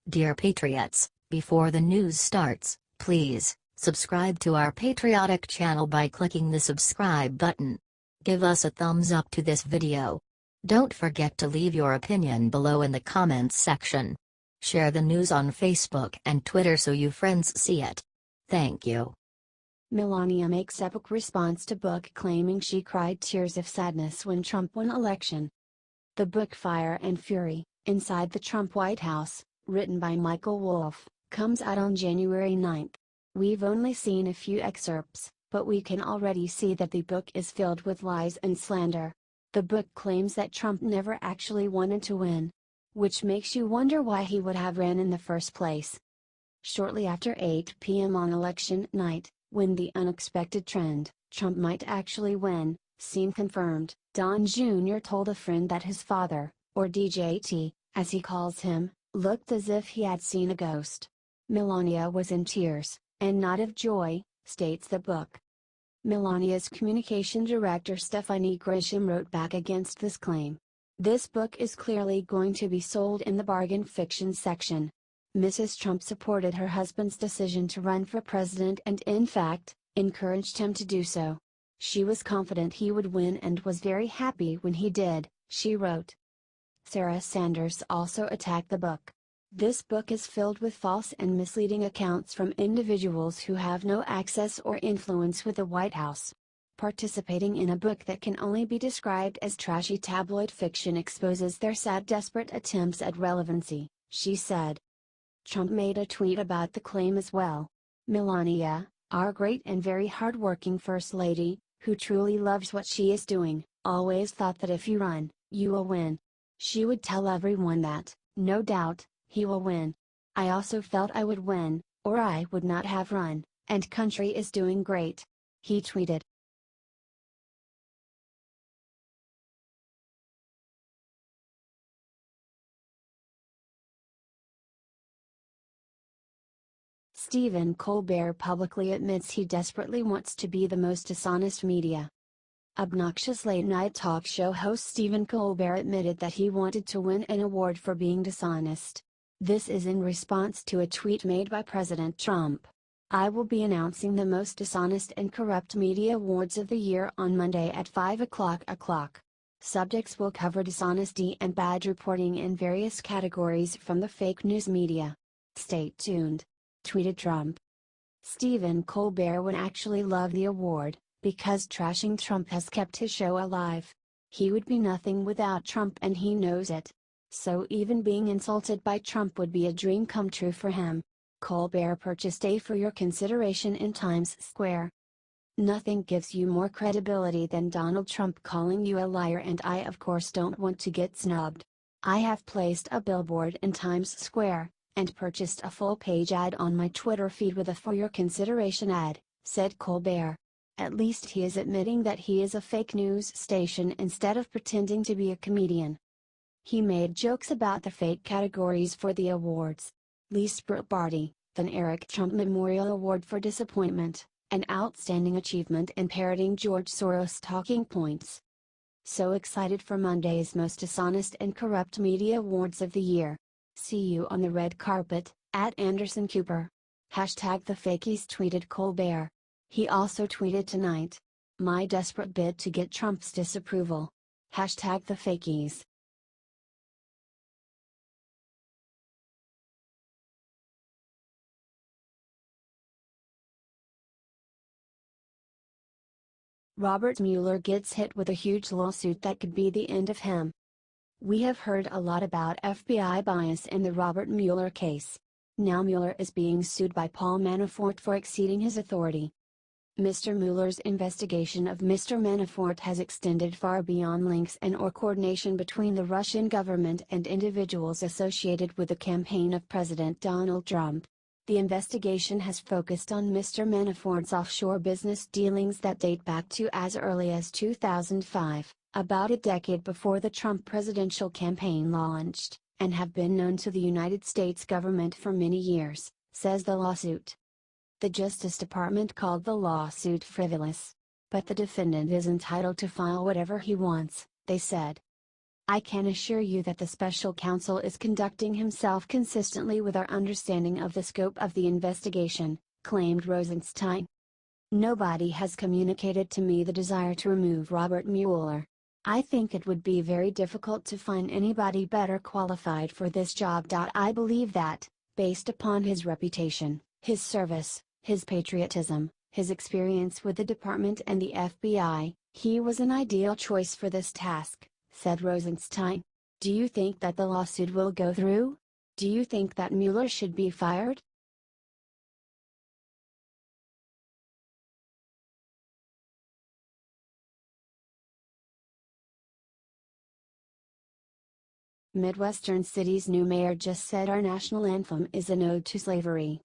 Dear Patriots, before the news starts, please subscribe to our patriotic channel by clicking the subscribe button. Give us a thumbs up to this video. Don't forget to leave your opinion below in the comments section. Share the news on Facebook and Twitter so you friends see it. Thank you. Melania makes epic response to book claiming she cried tears of sadness when Trump won election. The book Fire and Fury, Inside the Trump White House, written by Michael Wolff, comes out on January 9. We've only seen a few excerpts, but we can already see that the book is filled with lies and slander. The book claims that Trump never actually wanted to win, which makes you wonder why he would have ran in the first place. Shortly after 8 p.m. on election night, when the unexpected trend, Trump might actually win, seemed confirmed, Don Jr. told a friend that his father, or DJT, as he calls him, looked as if he had seen a ghost. Melania was in tears, and not of joy, states the book. Melania's communication director Stephanie Grisham wrote back against this claim. This book is clearly going to be sold in the bargain fiction section. Mrs. Trump supported her husband's decision to run for president and in fact, encouraged him to do so. She was confident he would win and was very happy when he did, she wrote. Sarah Sanders also attacked the book. This book is filled with false and misleading accounts from individuals who have no access or influence with the White House. Participating in a book that can only be described as trashy tabloid fiction exposes their sad desperate attempts at relevancy, she said. Trump made a tweet about the claim as well. Melania, our great and very hard-working First Lady, who truly loves what she is doing, always thought that if you run, you will win. She would tell everyone that, no doubt, he will win. I also felt I would win, or I would not have run, and country is doing great. He tweeted. Stephen Colbert publicly admits he desperately wants to be the most dishonest media. Obnoxious late-night talk show host Stephen Colbert admitted that he wanted to win an award for being dishonest. This is in response to a tweet made by President Trump. I will be announcing the most dishonest and corrupt media awards of the year on Monday at 5 o'clock. Subjects will cover dishonesty and bad reporting in various categories from the fake news media. Stay tuned, tweeted Trump. Stephen Colbert would actually love the award, because trashing Trump has kept his show alive. He would be nothing without Trump and he knows it. So even being insulted by Trump would be a dream come true for him. Colbert purchased a For Your Consideration in Times Square. Nothing gives you more credibility than Donald Trump calling you a liar, and I of course don't want to get snubbed. I have placed a billboard in Times Square, and purchased a full-page ad on my Twitter feed with a For Your Consideration ad, said Colbert. At least he is admitting that he is a fake news station instead of pretending to be a comedian. He made jokes about the fake categories for the awards. Least Barty, an Eric Trump Memorial Award for Disappointment, an outstanding achievement in parroting George Soros' talking points. So excited for Monday's most dishonest and corrupt media awards of the year. See you on the red carpet, at Anderson Cooper. #TheFakies, tweeted Colbert. He also tweeted tonight. My desperate bid to get Trump's disapproval. #TheFakies. Robert Mueller gets hit with a huge lawsuit that could be the end of him. We have heard a lot about FBI bias in the Robert Mueller case. Now Mueller is being sued by Paul Manafort for exceeding his authority. Mr. Mueller's investigation of Mr. Manafort has extended far beyond links and/or coordination between the Russian government and individuals associated with the campaign of President Donald Trump. The investigation has focused on Mr. Manafort's offshore business dealings that date back to as early as 2005, about a decade before the Trump presidential campaign launched, and have been known to the United States government for many years, says the lawsuit. The Justice Department called the lawsuit frivolous. But the defendant is entitled to file whatever he wants, they said. I can assure you that the special counsel is conducting himself consistently with our understanding of the scope of the investigation," claimed Rosenstein. "Nobody has communicated to me the desire to remove Robert Mueller. I think it would be very difficult to find anybody better qualified for this job. I believe that, based upon his reputation, his service, his patriotism, his experience with the department and the FBI, he was an ideal choice for this task," said Rosenstein. "Do you think that the lawsuit will go through? Do you think that Mueller should be fired?" Midwestern city's new mayor just said our national anthem is an ode to slavery.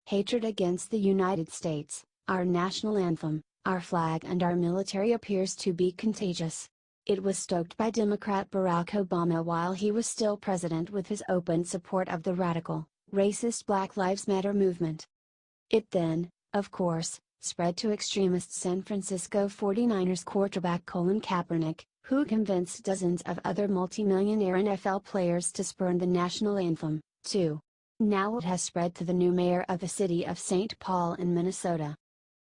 Hatred against the United States, our national anthem, our flag and our military appears to be contagious. It was stoked by Democrat Barack Obama while he was still president with his open support of the radical, racist Black Lives Matter movement. It then, of course, spread to extremist San Francisco 49ers quarterback Colin Kaepernick, who convinced dozens of other multimillionaire NFL players to spurn the national anthem, too. Now it has spread to the new mayor of the city of St. Paul in Minnesota.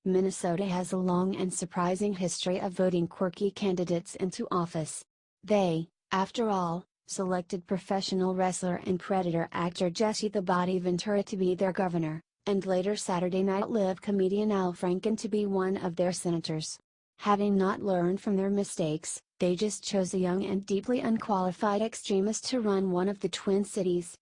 Minnesota has a long and surprising history of voting quirky candidates into office. They, after all, selected professional wrestler and Predator actor Jesse "The Body" Ventura to be their governor, and later Saturday Night Live comedian Al Franken to be one of their senators. Having not learned from their mistakes, they just chose a young and deeply unqualified extremist to run one of the Twin Cities.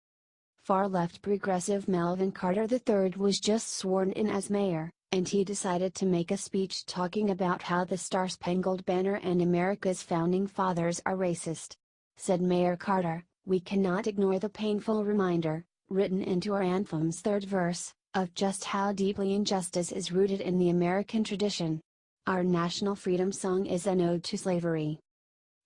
Far-left progressive Melvin Carter III was just sworn in as mayor, and he decided to make a speech talking about how the Star-Spangled Banner and America's founding fathers are racist. Said Mayor Carter, "We cannot ignore the painful reminder, written into our anthem's third verse, of just how deeply injustice is rooted in the American tradition. Our national freedom song is an ode to slavery."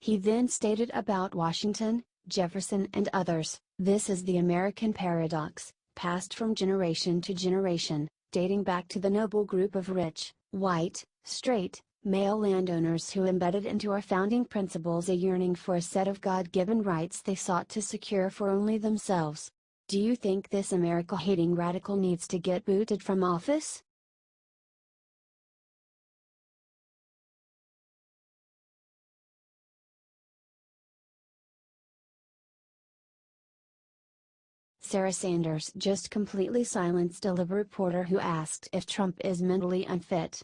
He then stated about Washington, Jefferson and others, "This is the American paradox, passed from generation to generation, dating back to the noble group of rich, white, straight, male landowners who embedded into our founding principles a yearning for a set of God-given rights they sought to secure for only themselves. Do you think this America-hating radical needs to get booted from office?" Sarah Sanders just completely silenced a Libby reporter who asked if Trump is mentally unfit.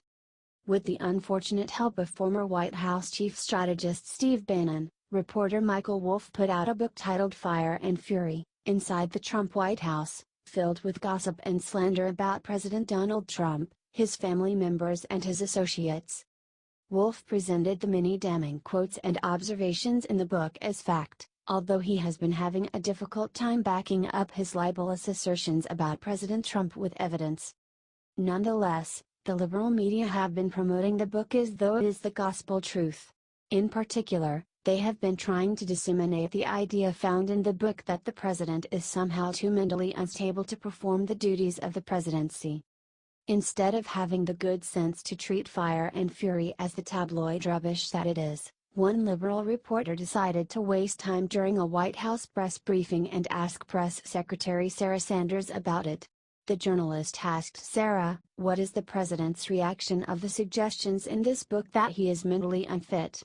With the unfortunate help of former White House chief strategist Steve Bannon, reporter Michael Wolff put out a book titled Fire and Fury, Inside the Trump White House, filled with gossip and slander about President Donald Trump, his family members and his associates. Wolff presented the many damning quotes and observations in the book as fact, although he has been having a difficult time backing up his libelous assertions about President Trump with evidence. Nonetheless, the liberal media have been promoting the book as though it is the gospel truth. In particular, they have been trying to disseminate the idea found in the book that the president is somehow too mentally unstable to perform the duties of the presidency. Instead of having the good sense to treat Fire and Fury as the tabloid rubbish that it is, one liberal reporter decided to waste time during a White House press briefing and ask Press Secretary Sarah Sanders about it. The journalist asked Sarah, "What is the president's reaction of the suggestions in this book that he is mentally unfit?"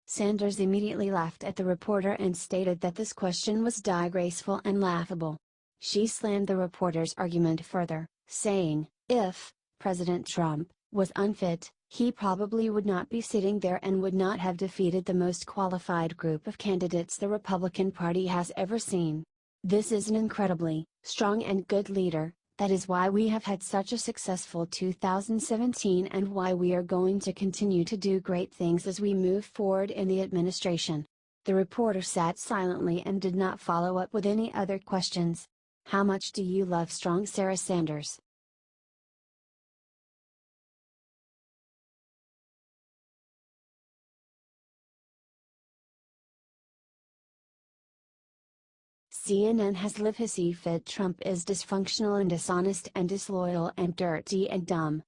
Sanders immediately laughed at the reporter and stated that this question was disgraceful and laughable. She slammed the reporter's argument further, saying, "If President Trump was unfit, he probably would not be sitting there and would not have defeated the most qualified group of candidates the Republican Party has ever seen. This is an incredibly strong and good leader. That is why we have had such a successful 2017 and why we are going to continue to do great things as we move forward in the administration." The reporter sat silently and did not follow up with any other questions. How much do you love strong Sarah Sanders? CNN has lived his fed Trump is dysfunctional and dishonest and disloyal and dirty and dumb.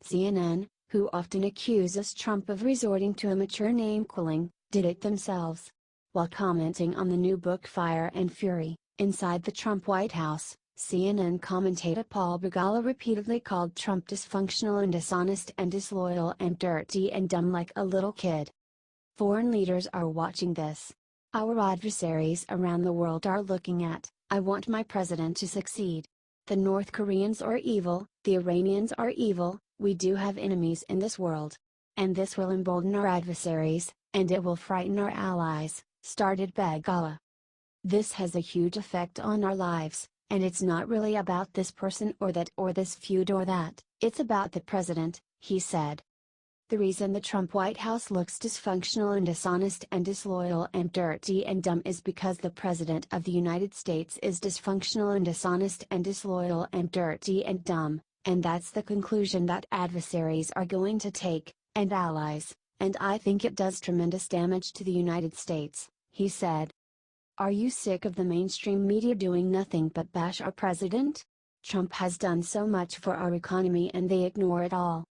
CNN, who often accuses Trump of resorting to immature name-calling, did it themselves. While commenting on the new book Fire and Fury, inside the Trump White House, CNN commentator Paul Begala repeatedly called Trump dysfunctional and dishonest and disloyal and dirty and dumb like a little kid. Foreign leaders are watching this. Our adversaries around the world are looking at, I want my president to succeed. The North Koreans are evil, the Iranians are evil, we do have enemies in this world. And this will embolden our adversaries, and it will frighten our allies, started Begala. This has a huge effect on our lives, and it's not really about this person or that or this feud or that, it's about the president, he said. The reason the Trump White House looks dysfunctional and dishonest and disloyal and dirty and dumb is because the President of the United States is dysfunctional and dishonest and disloyal and dirty and dumb, and that's the conclusion that adversaries are going to take, and allies, and I think it does tremendous damage to the United States, he said. Are you sick of the mainstream media doing nothing but bash our president? Trump has done so much for our economy and they ignore it all.